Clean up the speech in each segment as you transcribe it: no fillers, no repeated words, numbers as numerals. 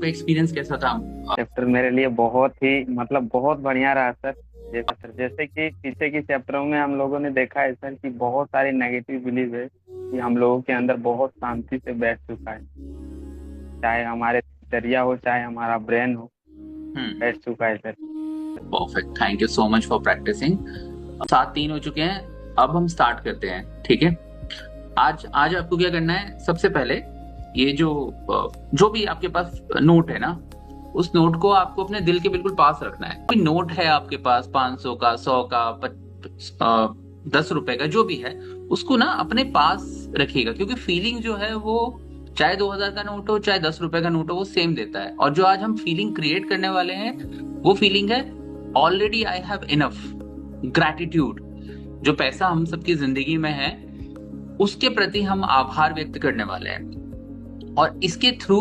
आपका एक्सपीरियंस कैसा था? चैप्टर मेरे लिए बहुत ही बहुत बढ़िया रहा सर। जैसे कि पीछे की चैप्टरों में हम लोगों ने देखा है सर कि बहुत सारी नेगेटिव बिलीव है कि हम लोगों के अंदर बहुत शांति से बैठ चुका है। चाहे हमारे दिनचर्या हो, चाहे हमारा ब्रेन हो, हम्म। बैठ चुका है sir. Perfect, thank you so much for practising. 7:03 हो चुके हैं। अब हम स्टार्ट करते हैं, ठीक है। आज आज आपको क्या करना है, सबसे पहले ये जो भी आपके पास नोट है ना, उस नोट को आपको अपने दिल के बिल्कुल पास रखना है। कोई नोट है आपके पास 500 का, 100 का, 10 रुपए का, जो भी है, उसको ना अपने पास रखिएगा, क्योंकि फीलिंग जो है वो चाहे 2,000 का नोट हो, चाहे 10 रुपए का नोट हो, वो सेम देता है। और जो आज हम फीलिंग क्रिएट करने वाले हैं, वो फीलिंग है already I have enough gratitude. जो पैसा हम सबकी जिंदगी में है, उसके प्रति हम आभार व्यक्त करने वाले हैं। और इसके थ्रू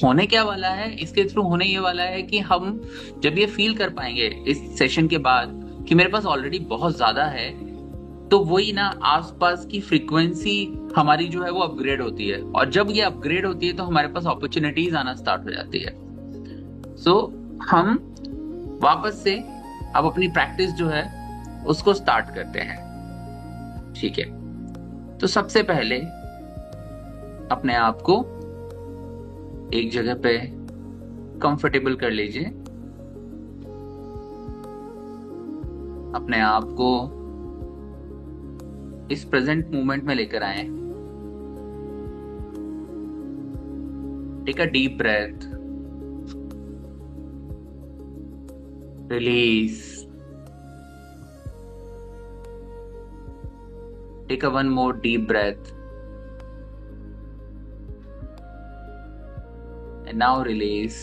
होने क्या वाला है, इसके थ्रू होने ये वाला है कि हम जब ये फील कर पाएंगे इस सेशन के बाद कि मेरे पास ऑलरेडी बहुत ज्यादा है, तो वही ना आसपास की फ्रीक्वेंसी हमारी जो है वो अपग्रेड होती है। और जब ये अपग्रेड होती है तो हमारे पास अपॉर्चुनिटीज आना स्टार्ट हो जाती है। सो हम वापस से अब अपनी प्रैक्टिस जो है उसको स्टार्ट करते हैं, ठीक है। तो सबसे पहले अपने आप को एक जगह पे कंफर्टेबल कर लीजिए। अपने आप को इस प्रेजेंट मोमेंट में लेकर आए। Take a deep breath, release, take a one more deep breath and now release.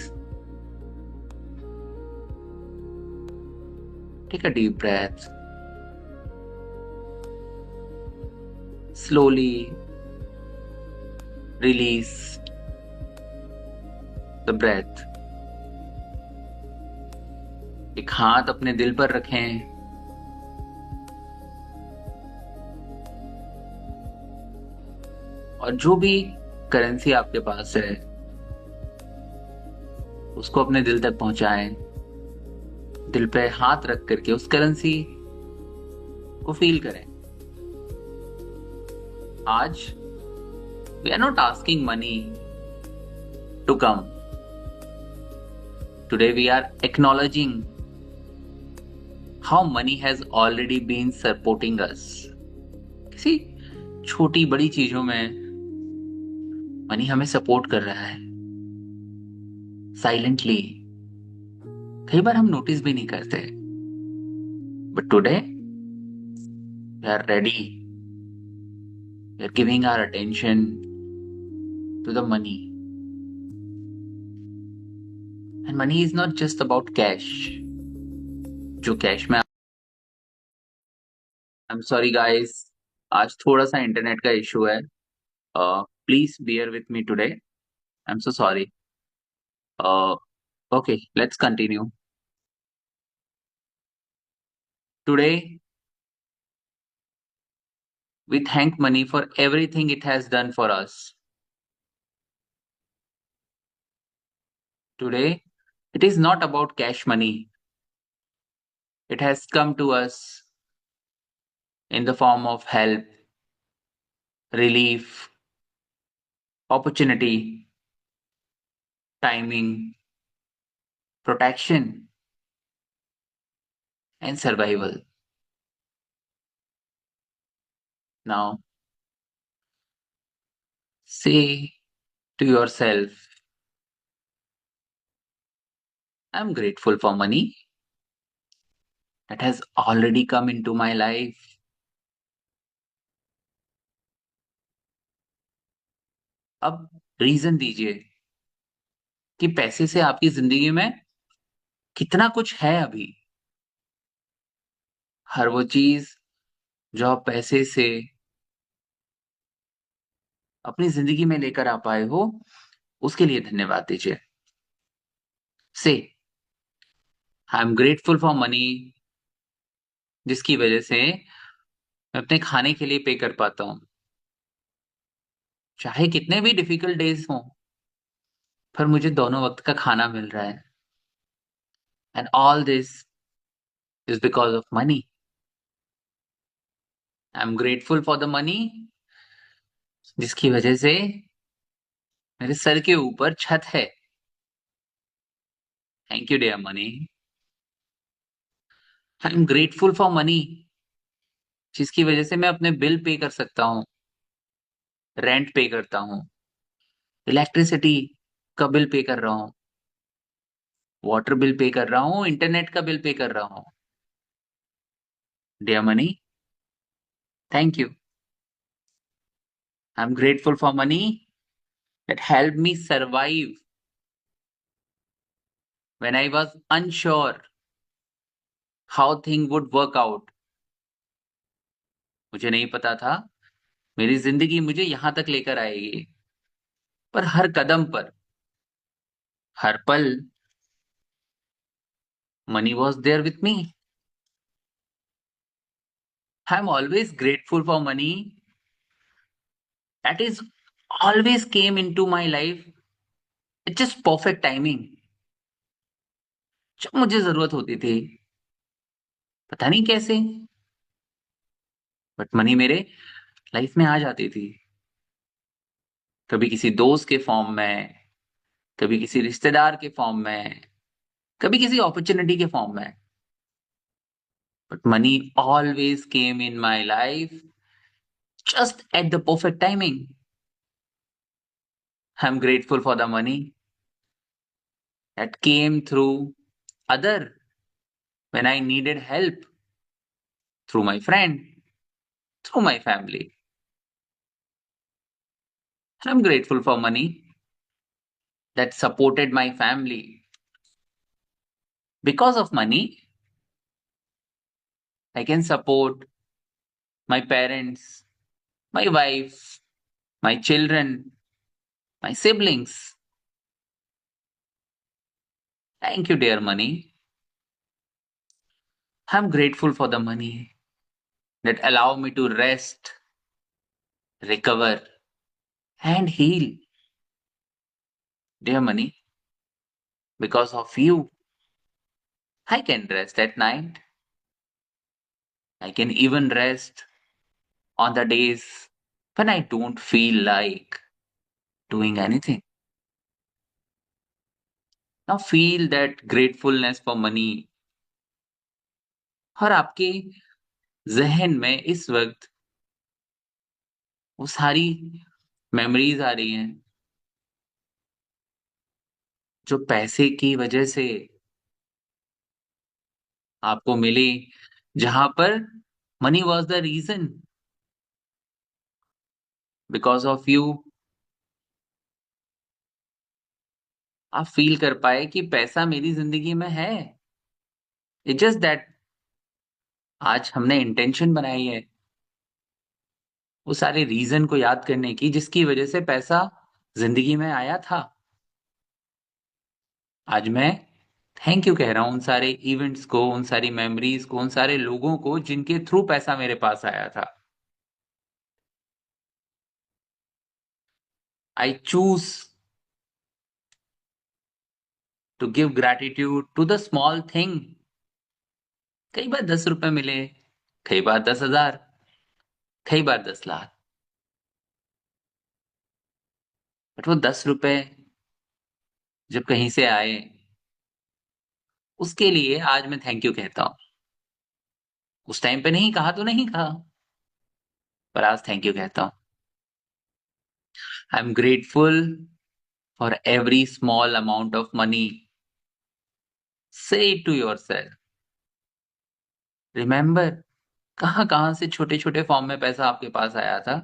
Take a deep breath, slowly release the breath। एक हाथ अपने दिल पर रखें और जो भी करेंसी आपके पास है उसको अपने दिल तक पहुंचाएं। दिल पे हाथ रख करके उस करेंसी को फील करें। आज we are not asking money to come, today we are acknowledging how money has already been supporting us. किसी छोटी बड़ी चीजों में मनी हमें सपोर्ट कर रहा है साइलेंटली। कई बार हम नोटिस भी नहीं करते, but today we are ready, we are giving our attention to the money. And money is not just about cash. जो कैश में, आई एम सॉरी गाइस, आज थोड़ा सा इंटरनेट का इशू है, please bear with me today, I am so sorry. Okay, let's continue. Today we thank money for everything it has done for us. Today, it is not about cash money. It has come to us in the form of help, relief, opportunity, timing, protection, and survival. Now, say to yourself, I'm grateful for money that has already come into my life. अब reason दीजिए कि पैसे से आपकी जिंदगी में कितना कुछ है अभी। हर वो चीज जो आप पैसे से अपनी जिंदगी में लेकर आ पाए हो, उसके लिए धन्यवाद दीजिए। से I am grateful for money, जिसकी वजह से मैं अपने खाने के लिए पे कर पाता हूँ, चाहे कितने भी डिफिकल्ट डेज हों। पर मुझे दोनों वक्त का खाना मिल रहा है। And all this is because of money. I am grateful for the money, जिसकी वजह से मेरे सर के ऊपर छत है। Thank you dear money. I am grateful for money, जिसकी वजह से मैं अपने बिल पे कर सकता हूँ, रेंट पे करता हूँ, इलेक्ट्रिसिटी का बिल पे कर रहा हूँ, वाटर बिल पे कर रहा हूँ, इंटरनेट का बिल पे कर रहा हूँ। Dear money, thank you. I am grateful for money that helped me survive when I was unsure how things would work out. मुझे नहीं पता था मेरी जिंदगी मुझे यहां तक लेकर आएगी, पर हर कदम पर, हर पल, money was there with me. I am always grateful for money that is always came into my life. It's just perfect timing. जब मुझे जरूरत होती थी, पता नहीं कैसे, बट मनी मेरे लाइफ में आ जाती थी। कभी किसी दोस्त के फॉर्म में, कभी किसी रिश्तेदार के फॉर्म में, कभी किसी अपॉर्चुनिटी के फॉर्म में, but money always came in my life just at the perfect timing. I'm grateful for the money that came through other when I needed help, through my friend, through my family. I'm grateful for money that supported my family. Because of money, I can support my parents, my wife, my children, my siblings. Thank you, dear money. I'm grateful for the money that allow me to rest, recover, and heal. Dear money, because of you, I can rest at night. I can even rest on the days when I don't feel like doing anything. Now feel that gratefulness for money और आपके ज़हन में इस वक़्त वो सारी memories आ रही हैं, जो पैसे की वजह से आपको मिली, जहाँ पर money was the reason. Because of you आप फ़ील कर पाए कि पैसा मेरी ज़िंदगी में है। इट्स जस्ट दैट आज हमने इंटेंशन बनाई है वो सारे रीज़न को याद करने की, जिसकी वजह से पैसा ज़िंदगी में आया था। आज मैं थैंक यू कह रहा हूँ उन सारे इवेंट्स को, उन सारी मेमोरीज़ को, उन सारे लोगों को जिनके थ्रू पैसा मेरे पास आया था। I choose to give gratitude to the small thing. कई बार 10 रुपए मिले, कई बार 10,000, कई बार 10 लाख, बट वो 10 रुपए जब कहीं से आए, उसके लिए आज मैं थैंक यू कहता हूँ। उस टाइम पे नहीं कहा तो नहीं कहा, पर आज थैंक यू कहता हूँ। आई am grateful for every small amount of money. से इट टू योरसेल्फ। रिमेंबर कहाँ-कहाँ से छोटे-छोटे फॉर्म में पैसा आपके पास आया था,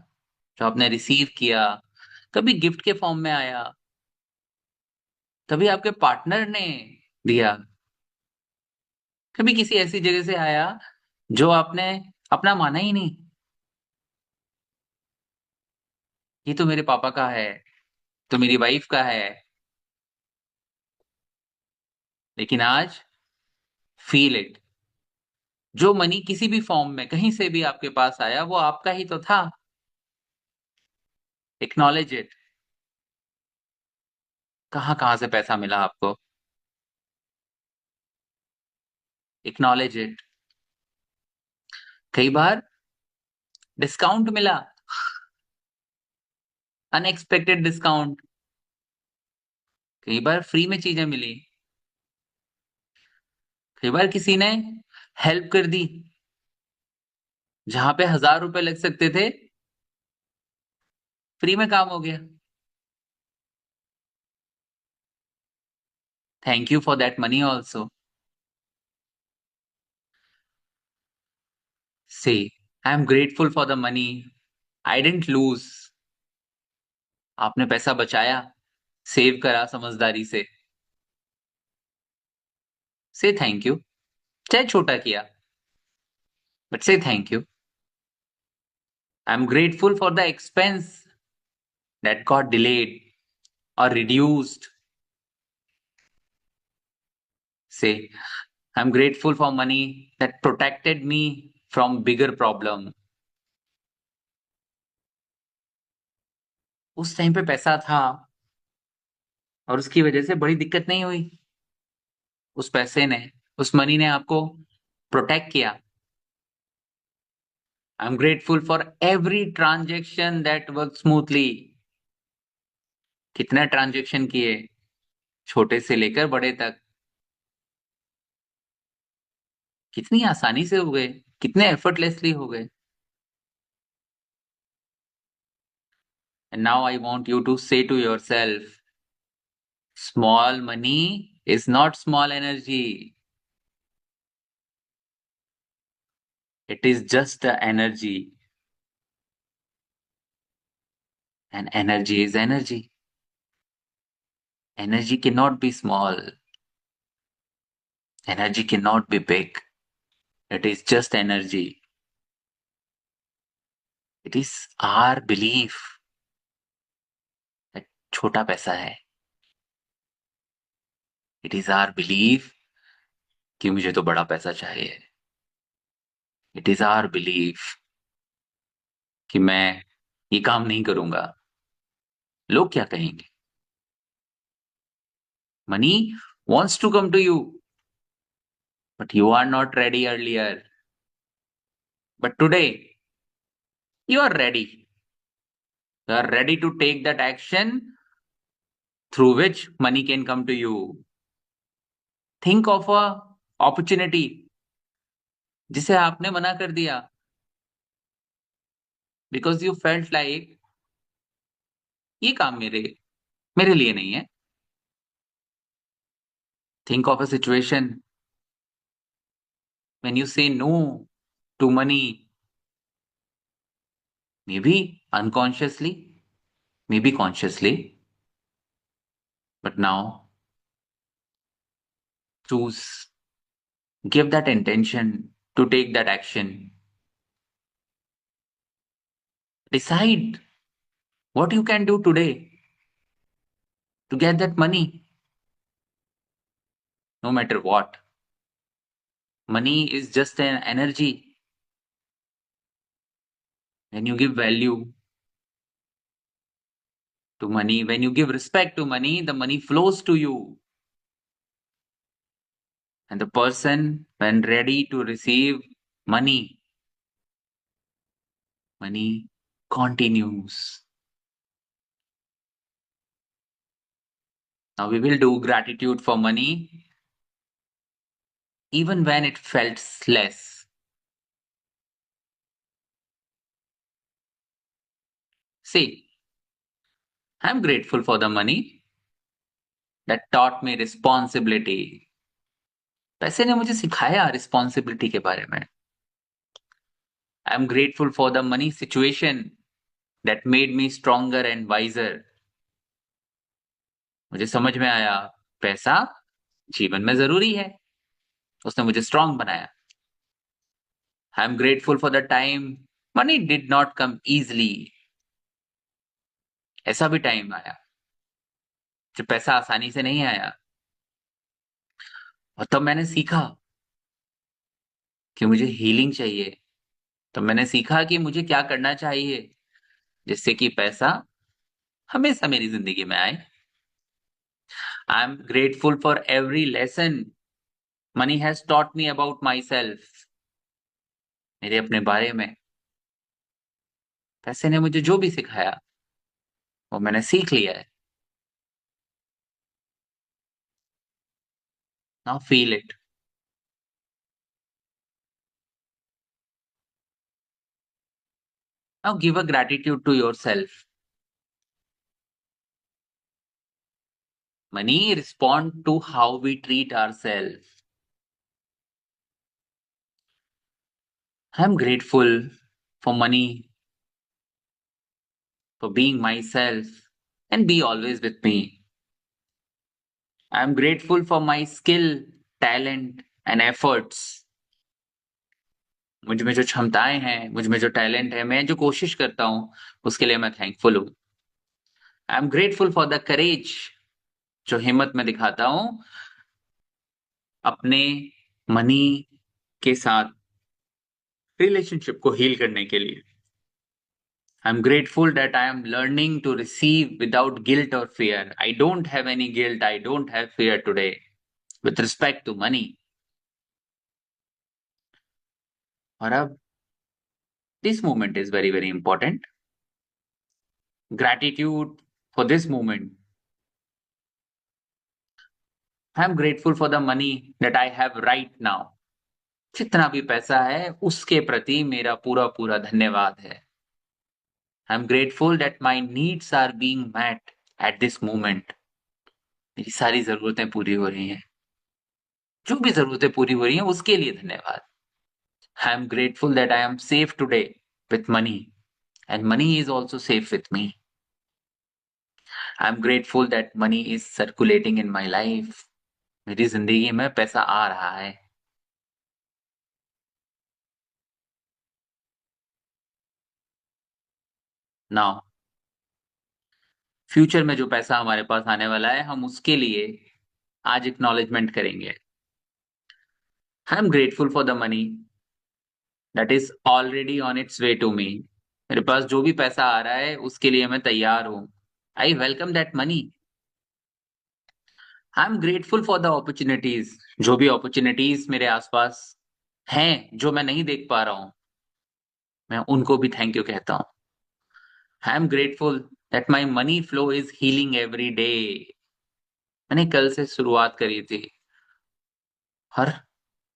जो आपने रिसीव किया। कभी गिफ्ट के फॉर्म में आया, कभी आपके पार्टनर ने दिया, कभी किसी ऐसी जगह से आया जो आपने अपना माना ही नहीं। ये तो मेरे पापा का है, तो मेरी वाइफ का है। लेकिन आज फील इट, जो मनी किसी भी फॉर्म में कहीं से भी आपके पास आया वो आपका ही तो था। Acknowledge it. कहाँ कहाँ से पैसा मिला आपको? Acknowledge it. कई बार डिस्काउंट मिला, अनएक्सपेक्टेड डिस्काउंट। कई बार फ्री में चीजें मिली। कई बार किसी ने हेल्प कर दी, जहां पे 1,000 रुपए लग सकते थे, फ्री में काम हो गया। Thank you for that money also. Say I am grateful for the money I didn't lose. आपने पैसा बचाया, सेव करा समझदारी से थैंक यू। चाहे छोटा किया, बट से thank you. I am grateful for the expense that got delayed or reduced. Say, I'm grateful for money that protected me from bigger problem. उस टाइम पे पैसा था और उसकी वजह से बड़ी दिक्कत नहीं हुई। उस पैसे ने, उस मनी ने आपको प्रोटेक्ट किया। आई am grateful for every transaction that work smoothly. कितने ट्रांजेक्शन किए, छोटे से लेकर बड़े तक, कितनी आसानी से हो गए, कितने एफर्टलेसली हो गए। And now I want you to say to yourself, small money is not small energy. It is just the energy. And energy is energy. Energy cannot be small. Energy cannot be big. It is just energy. It is our belief that छोटा पैसा है. It is our belief कि मुझे तो बड़ा पैसा चाहिए. It is our belief कि मैं ये काम नहीं करूंगा, लोग क्या कहेंगे. Money wants to come to you, but you are not ready earlier. But today, you are ready. You are ready to take that action through which money can come to you. Think of a opportunity जिसे आपने मना कर दिया because you felt like ये काम मेरे लिए नहीं है. Think of a situation when you say no to money, maybe unconsciously, maybe consciously, but now choose, give that intention to take that action. Decide what you can do today to get that money, no matter what. Money is just an energy. When you give value to money, when you give respect to money, the money flows to you. And the person, when ready to receive money, money continues. Now we will do gratitude for money, even when it felt less. See, I'm grateful for the money that taught me responsibility. पैसे ने मुझे सिखाया responsibility के बारे में. I am grateful for the money situation that made me stronger and wiser. मुझे समझ में आया पैसा जीवन में जरूरी है, उसने मुझे स्ट्रांग बनाया. आई am grateful for the time money did not come easily. ऐसा भी टाइम आया जब पैसा आसानी से नहीं आया, और तब मैंने सीखा कि मुझे हीलिंग चाहिए. तो मैंने सीखा कि मुझे क्या करना चाहिए जिससे कि पैसा हमेशा मेरी जिंदगी में आए. आई am grateful for every lesson money has taught me about my self. मेरे अपने बारे में पैसे ने मुझे जो भी सिखाया वो मैंने सीख लिया है। Now feel it. Now give a gratitude to yourself. Money respond to how we treat ourselves. I'm grateful for money, for being myself, and be always with me. I'm grateful for my skill, talent, and efforts. मुझ में जो क्षमताएं हैं, मुझ में जो talent है, मैं जो कोशिश करता हूं, उसके लिए मैं थैंकफुल हूं। आई am grateful for the courage, जो हिम्मत में दिखाता हूं अपने मनी के साथ रिलेशनशिप को हील करने के लिए। I'm grateful that I am learning to receive without guilt or fear. I don't have any guilt. I don't have fear today with respect to money. और अब this moment is very, very important. Gratitude for this moment. I'm grateful for the money that I have right now. जितना भी पैसा है उसके प्रति मेरा पूरा पूरा धन्यवाद है। I'm grateful that my needs are being met at this moment. मेरी सारी जरूरतें पूरी हो रही हैं। जो भी जरूरतें पूरी हो रही हैं उसके लिए धन्यवाद। I am grateful that I am safe today with money, and money is also safe with me. I am grateful that money is circulating in my life. मेरी जिंदगी में पैसा आ रहा है। Now, फ्यूचर में जो पैसा हमारे पास आने वाला है, हम उसके लिए आज एक्नॉलेजमेंट करेंगे। I am grateful for the money that is already on its way to me. मेरे पास जो भी पैसा आ रहा है, उसके लिए मैं तैयार हूँ। I welcome that money. I am grateful for the opportunities, जो भी अपॉर्चुनिटीज मेरे आसपास हैं जो मैं नहीं देख पा रहा हूं, मैं उनको भी थैंक यू कहता हूं। आई am grateful that my money flow is healing every day. मैंने कल से शुरुआत करी थी और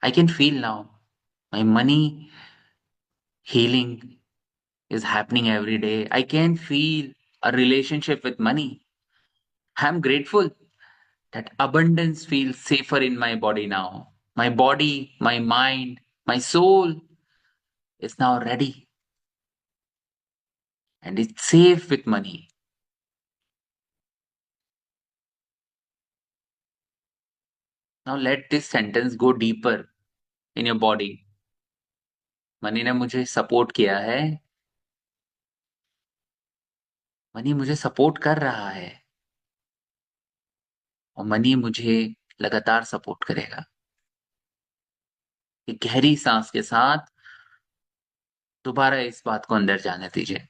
I can feel now my money healing is happening every day. I can feel a relationship with money. I'm grateful that abundance feels safer in my body now. My body, my mind, my soul is now ready and it's safe with money. Now let this sentence go deeper in your body. Money ने मुझे support किया है, money मुझे support कर रहा है और money मुझे लगातार सपोर्ट करेगा। एक गहरी सांस के साथ दोबारा इस बात को अंदर जाने दीजिए।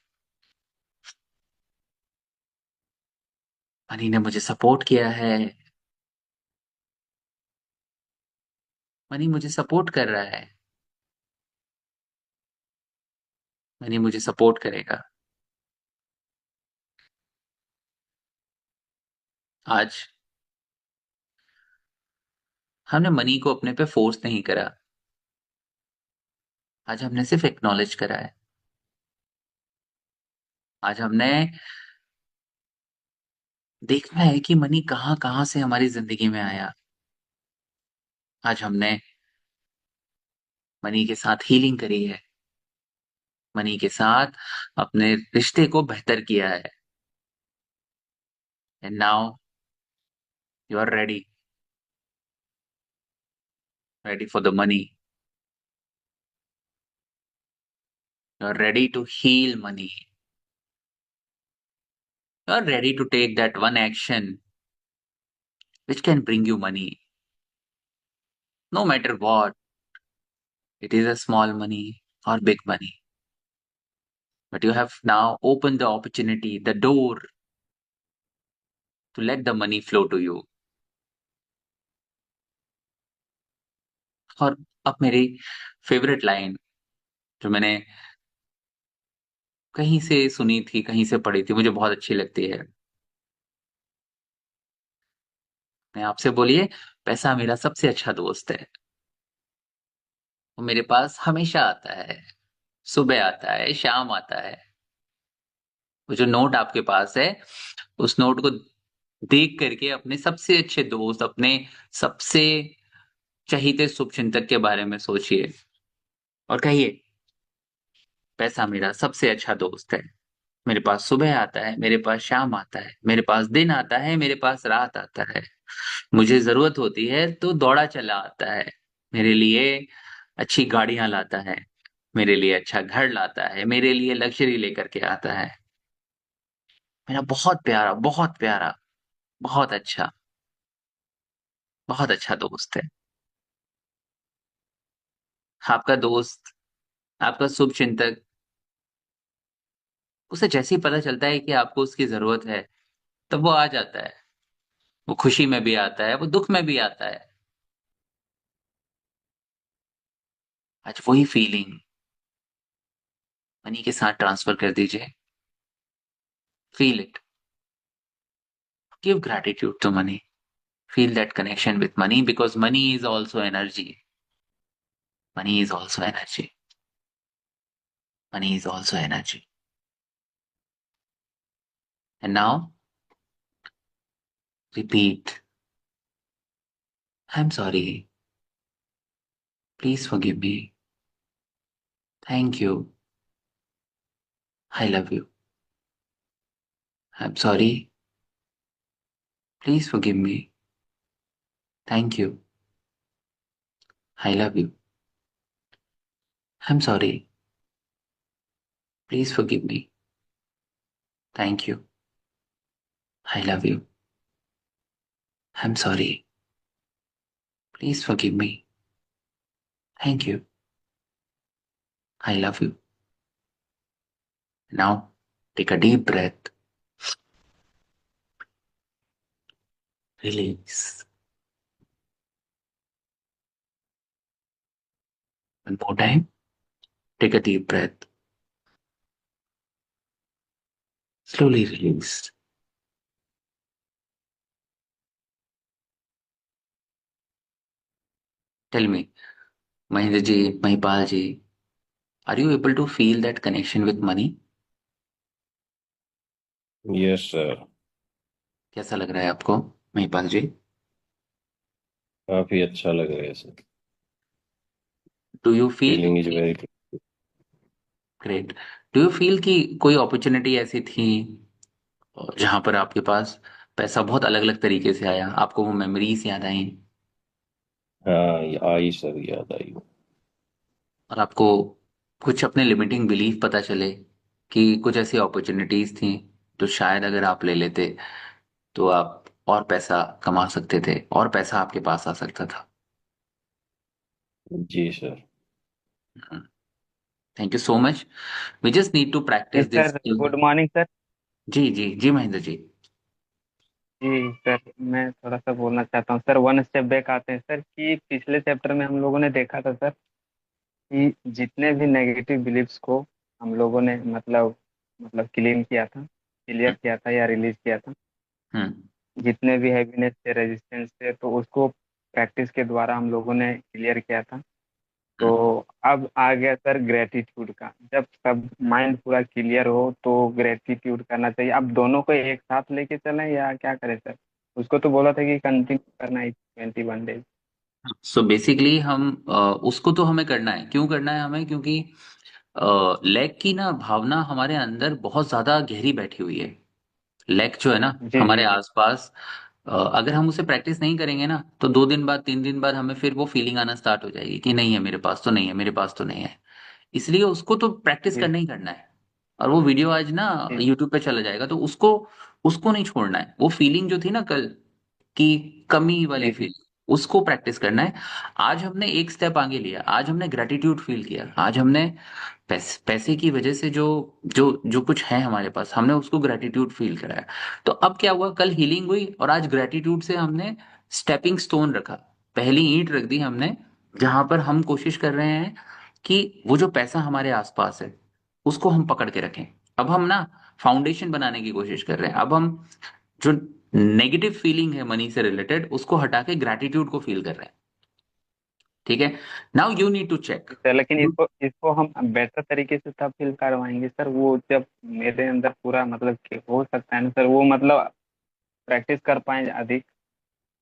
मनी ने मुझे सपोर्ट किया है, मनी मुझे सपोर्ट कर रहा है, मनी मुझे सपोर्ट करेगा। आज हमने मनी को अपने पे फोर्स नहीं करा, आज हमने सिर्फ एक्नॉलेज करा है। आज हमने देखना है कि मनी कहाँ कहाँ से हमारी जिंदगी में आया। आज हमने मनी के साथ हीलिंग करी है, मनी के साथ अपने रिश्ते को बेहतर किया है। And now you are ready, ready for the money. You are ready to heal money. You are ready to take that one action which can bring you money, no matter what. It is a small money or big money. But you have now opened the opportunity, the door to let the money flow to you. और अब मेरी favourite line जो मैंने कहीं से सुनी थी, कहीं से पढ़ी थी, मुझे बहुत अच्छी लगती है। मैं आपसे बोलिए, पैसा मेरा सबसे अच्छा दोस्त है। वो मेरे पास हमेशा आता है, सुबह आता है, शाम आता है। वो जो नोट आपके पास है, उस नोट को देख करके अपने सबसे अच्छे दोस्त, अपने सबसे चहीते शुभचिंतक के बारे में सोचिए और कहिए, पैसा मेरा सबसे अच्छा दोस्त है। मेरे पास सुबह आता है, मेरे पास शाम आता है, मेरे पास दिन आता है, मेरे पास रात आता है। मुझे जरूरत होती है तो दौड़ा चला आता है। मेरे लिए अच्छी गाड़ियां लाता है, मेरे लिए अच्छा घर लाता है, मेरे लिए लग्जरी लेकर के आता है। मेरा बहुत प्यारा, बहुत अच्छा दोस्त है। आपका दोस्त, आपका शुभ चिंतक, उसे जैसे ही पता चलता है कि आपको उसकी जरूरत है, तब वो आ जाता है। वो खुशी में भी आता है, वो दुख में भी आता है। आज वही फीलिंग मनी के साथ ट्रांसफर कर दीजिए। Feel it, give gratitude to money, feel that connection with money, because money is also energy. Money is also energy. Money is also energy. And now repeat, I'm sorry, please forgive me, thank you, I love you. I'm sorry, please forgive me, thank you, I love you. I'm sorry, please forgive me, thank you, I love you. I'm sorry, please forgive me, thank you, I love you. Now take a deep breath, release. One more time, take a deep breath, slowly release. Tell me, Mahendra ji, Mahipal ji, are you able to feel that connection with money? Yes sir. कैसा लग रहा है आपको, महिपाल जी? काफी अच्छा लग रहा है sir. Do you feel feeling is very. Great? Do you feel कि कोई अपॉर्चुनिटी ऐसी थी जहां पर आपके पास पैसा बहुत अलग अलग तरीके से आया, आपको वो मेमोरीज याद आई हाँ आई सर, याद आई। और आपको कुछ अपने लिमिटिंग बिलीफ पता चले कि कुछ ऐसी अपॉर्चुनिटीज थी जो शायद अगर आप ले लेते तो आप और पैसा कमा सकते थे और पैसा आपके पास आ सकता था? जी sir. Thank you so much. We just need to practice yes this. Sir, good morning sir. जी जी जी महेंद्र जी। जी सर, मैं थोड़ा सा बोलना चाहता हूँ सर। वन स्टेप बैक आते हैं सर कि पिछले चैप्टर में हम लोगों ने देखा था सर कि जितने भी नेगेटिव बिलीफ्स को हम लोगों ने मतलब क्लीन किया था, क्लियर हम्म किया था या रिलीज किया था, हम्म जितने भी हैवीनेस थे, रेजिस्टेंस थे, तो उसको प्रैक्टिस के द्वारा हम लोगों ने क्लियर किया था। तो हम्म। अब आ गया सर ग्रेटिट्यूड का। जब सब माइंड पूरा क्लियर हो तो ग्रेटिट्यूड करना चाहिए। अब दोनों को एक साथ लेके चलें या क्या करें सर? उसको तो बोला था कि कंटिन्यू करना है 21 डेज। सो बेसिकली हम उसको तो हमें करना है। क्यों करना है हमें? क्योंकि लैक की ना भावना हमारे अंदर बहुत ज्यादा गहरी बैठी हुई है। लैक जो है ना जी हमारे जी जी आसपास, अगर हम उसे प्रैक्टिस नहीं करेंगे ना तो 2 दिन बाद, 3 दिन बाद हमें फिर वो फीलिंग आना स्टार्ट हो जाएगी कि नहीं है मेरे पास तो नहीं है, मेरे पास तो नहीं है। इसलिए उसको तो प्रैक्टिस जी करना ही करना है। और वो वीडियो आज ना जी यूट्यूब पे चला जाएगा, तो उसको उसको नहीं छोड़ना है। वो फीलिंग जो थी ना कल की, कमी वाली जी जी फीलिंग, उसको प्रैक्टिस करना है। आज हमने एक स्टेप आगे लिया, आज हमने ग्रेटिट्यूड फील किया, आज हमने पैसे की वजह से जो जो जो कुछ है हमारे पास, हमने उसको ग्रेटिट्यूड फील कराया। तो अब क्या हुआ, कल हीलिंग हुई और आज ग्रेटिट्यूड से हमने स्टेपिंग स्टोन रखा, पहली ईंट रख दी हमने जहां पर हम कोशिश कर रहे हैं कि वो जो पैसा हमारे आसपास है उसको हम पकड़ के रखें। अब हम ना फाउंडेशन बनाने की कोशिश कर रहे हैं। अब हम जो नेगेटिव फीलिंग है मनी से रिलेटेड उसको हटा के ग्रैटिट्यूड को फील कर रहे हैं। ठीक है। Now you need to check. Sir लेकिन इसको इसको हम बेटर तरीके से तब फील करवाएंगे सर, वो जब मेरे अंदर पूरा मतलब कि हो सकता है ना सर, वो मतलब प्रैक्टिस कर पाए अधिक।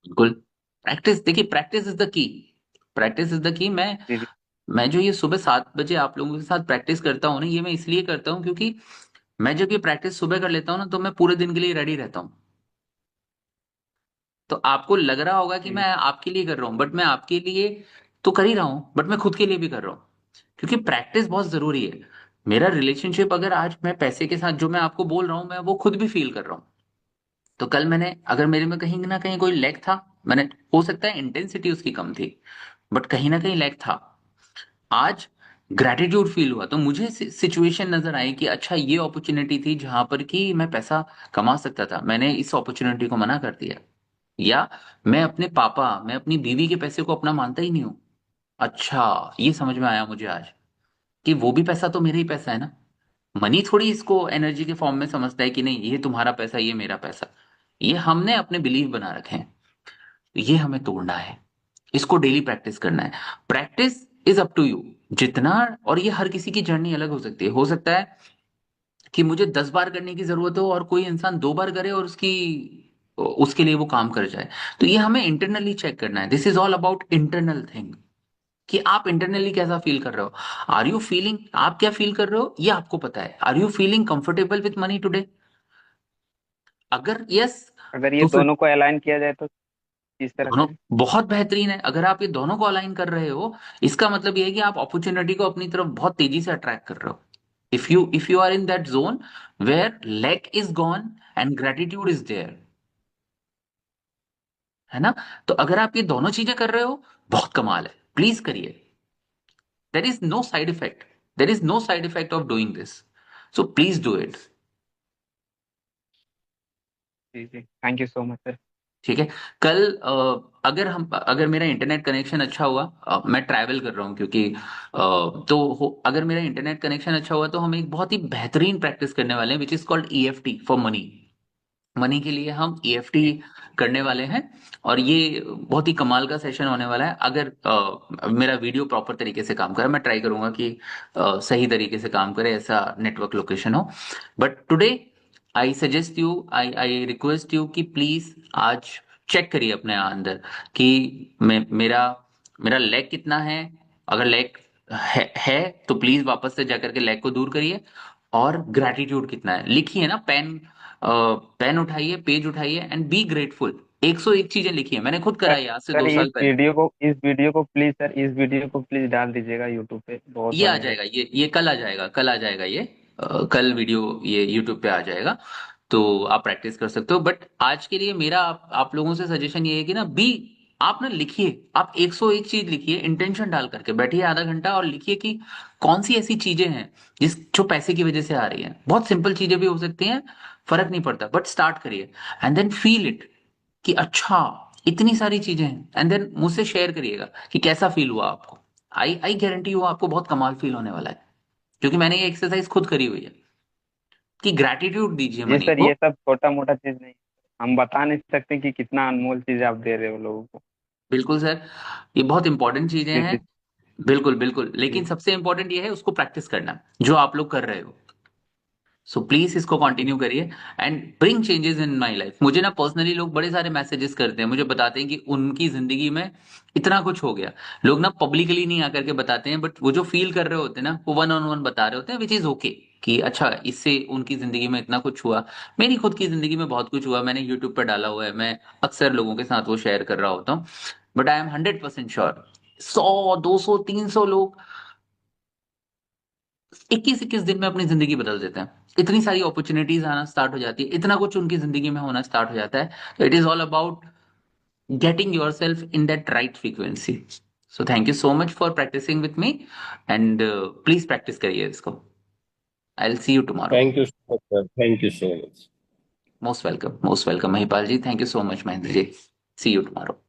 बिल्कुल। प्रैक्टिस, देखिए practice is the key. Practice is the key. जी जी। मैं जो ये सुबह 7 बजे आप लोगों के साथ प्रैक्टिस करता हूँ ना, ये मैं इसलिए करता हूँ क्योंकि मैं जब ये प्रैक्टिस सुबह कर लेता हूँ ना तो मैं पूरे दिन के लिए रेडी रहता हूँ। तो आपको लग रहा होगा कि जी मैं आपके लिए कर रहा हूँ, बट मैं आपके लिए तो कर ही रहा हूँ, बट मैं खुद के लिए भी कर रहा हूँ। क्योंकि प्रैक्टिस बहुत जरूरी है। मेरा रिलेशनशिप अगर आज मैं पैसे के साथ जो मैं आपको बोल रहा हूँ मैं वो खुद भी फील कर रहा हूँ। तो कल मैंने अगर मेरे में कहीं ना कहीं कोई लैक था, मैंने हो सकता है इंटेंसिटी उसकी कम थी बट कहीं ना कहीं लैक था। आज ग्रैटिट्यूड फील हुआ तो मुझे सिचुएशन नजर आई कि अच्छा ये अपॉर्चुनिटी थी जहां पर कि मैं पैसा कमा सकता था, मैंने इस अपॉर्चुनिटी को मना कर दिया। या मैं अपनी बीवी के पैसे को अपना मानता ही नहीं हूं। अच्छा, ये समझ में आया मुझे आज कि वो भी पैसा तो मेरा ही पैसा है ना। मनी थोड़ी इसको एनर्जी के फॉर्म में समझता है कि नहीं ये तुम्हारा पैसा ये मेरा पैसा। ये हमने अपने बिलीव बना रखे हैं। ये हमें तोड़ना है। इसको डेली प्रैक्टिस करना है। Practice is up to you जितना। और ये हर किसी की जर्नी अलग हो सकती है। हो सकता है कि मुझे 10 बार करने की जरूरत हो और कोई इंसान 2 बार करे और उसकी उसके लिए वो काम कर जाए। तो ये हमें इंटरनली चेक करना है। This is all about internal thing कि आप इंटरनली कैसा फील कर रहे हो। आर यू फीलिंग, आप क्या फील कर रहे हो ये आपको पता है। Are you feeling comfortable with money today? अगर यस अगर ये तो फिर दोनों को अलाइन किया जाए तो किस तरह दोनों करें? बहुत बेहतरीन है। अगर आप ये दोनों को अलाइन कर रहे हो इसका मतलब ये है कि आप अपॉर्चुनिटी को अपनी तरफ बहुत तेजी से अट्रैक्ट कर रहे हो। If you are in that zone where lack is gone and gratitude is there, है ना। तो अगर आप ये दोनों चीजें कर रहे हो बहुत कमाल है, प्लीज करिए। There is no side effect. There is no side effect of doing this. So please do it. जी जी, thank you so much sir. ठीक है। कल अगर मेरा इंटरनेट कनेक्शन अच्छा हुआ, मैं ट्रैवल कर रहा हूँ क्योंकि अगर मेरा इंटरनेट कनेक्शन अच्छा हुआ तो हम एक बहुत ही बेहतरीन प्रैक्टिस करने वाले हैं which is called EFT for money. Money के लिए हम ईएफटी जी करने वाले हैं। और ये बहुत ही कमाल का सेशन होने वाला है। अगर मेरा वीडियो प्रॉपर तरीके से काम करे, मैं ट्राई करूंगा कि सही तरीके से काम करे, ऐसा नेटवर्क लोकेशन हो। But today I suggest you, I request you कि प्लीज आज चेक करिए अपने अंदर कि मेरा मेरा लैग कितना है। अगर लैग है तो प्लीज वापस से जाकर के लैग को दूर करिए। और ग्रैटिट्यूड कितना है लिखिए ना। पेन उठाइए, पेज उठाइए एंड बी ग्रेटफुल। 101 चीजें लिखिए। मैंने खुद सर। करा है आज से सर 2 साल पहले। इस वीडियो को प्लीज डाल दीजिएगा यूट्यूब पे, बहुत ये आ बढ़िया जाएगा, रहेगा। ये कल आ जाएगा, कल आ जाएगा ये। कल वीडियो ये यूट्यूब पे आ जाएगा। तो आप प्रैक्टिस कर सकते हो। बट आज के लिए मेरा आप लोगों से सजेशन ये है कि ना बी, आप ना लिखिए। आप 101 चीज लिखिए, इंटेंशन डाल करके बैठिए आधा घंटा और लिखिए कि कौन सी ऐसी चीजें हैं जो पैसे की वजह से आ रही हैं। बहुत सिंपल चीजें भी हो सकती हैं, फर्क नहीं पड़ता, बट स्टार्ट करिए एंड देन फील इट कि अच्छा इतनी सारी चीजें हैं। एंड देन मुझसे शेयर करिएगा कि कैसा फील हुआ आपको। आई आई गारंटी हूँ आपको बहुत कमाल फील होने वाला है क्योंकि मैंने ये एक्सरसाइज खुद करी हुई है कि ग्रैटिट्यूड दीजिए जी मनी सर, को। ये सब छोटा मोटा चीज नहीं, हम बता नहीं सकते कि कितना अनमोल चीज आप दे रहे हो लोगों को। बिल्कुल सर, ये बहुत इंपॉर्टेंट चीजें जी हैं। जी बिल्कुल बिल्कुल, लेकिन जी सबसे इंपॉर्टेंट ये है उसको प्रैक्टिस करना जो आप लोग कर रहे हो। सो प्लीज इसको जी कंटिन्यू करिए and bring changes in my life. मुझे ना पर्सनली लोग बड़े सारे मैसेजेस करते हैं, मुझे बताते हैं कि उनकी जिंदगी में इतना कुछ हो गया। लोग ना पब्लिकली नहीं आकर के बताते हैं बट वो जो फील कर रहे होते हैं ना वो वन ऑन वन बता रहे होते हैं विच इज ओके। कि अच्छा इससे उनकी जिंदगी में इतना कुछ हुआ। मेरी खुद की जिंदगी में बहुत कुछ हुआ, मैंने यूट्यूब पर डाला हुआ है, मैं अक्सर लोगों के साथ वो शेयर कर रहा होता हूँ। बट आई एम 100% श्योर 100 200 300 लोग 21-21 दिन में अपनी जिंदगी बदल देते हैं। इतनी सारी अपॉर्चुनिटीज आना स्टार्ट हो जाती है, इतना कुछ उनकी जिंदगी में होना स्टार्ट हो जाता है। तो it is all about getting yourself in that right frequency. So thank you so much for practising with me and please practice करिए इसको। I will see you tomorrow. Thank you so much sir, thank you so much. Most welcome, most welcome Mahipal ji. Thank you so much Mahendra ji. See you tomorrow.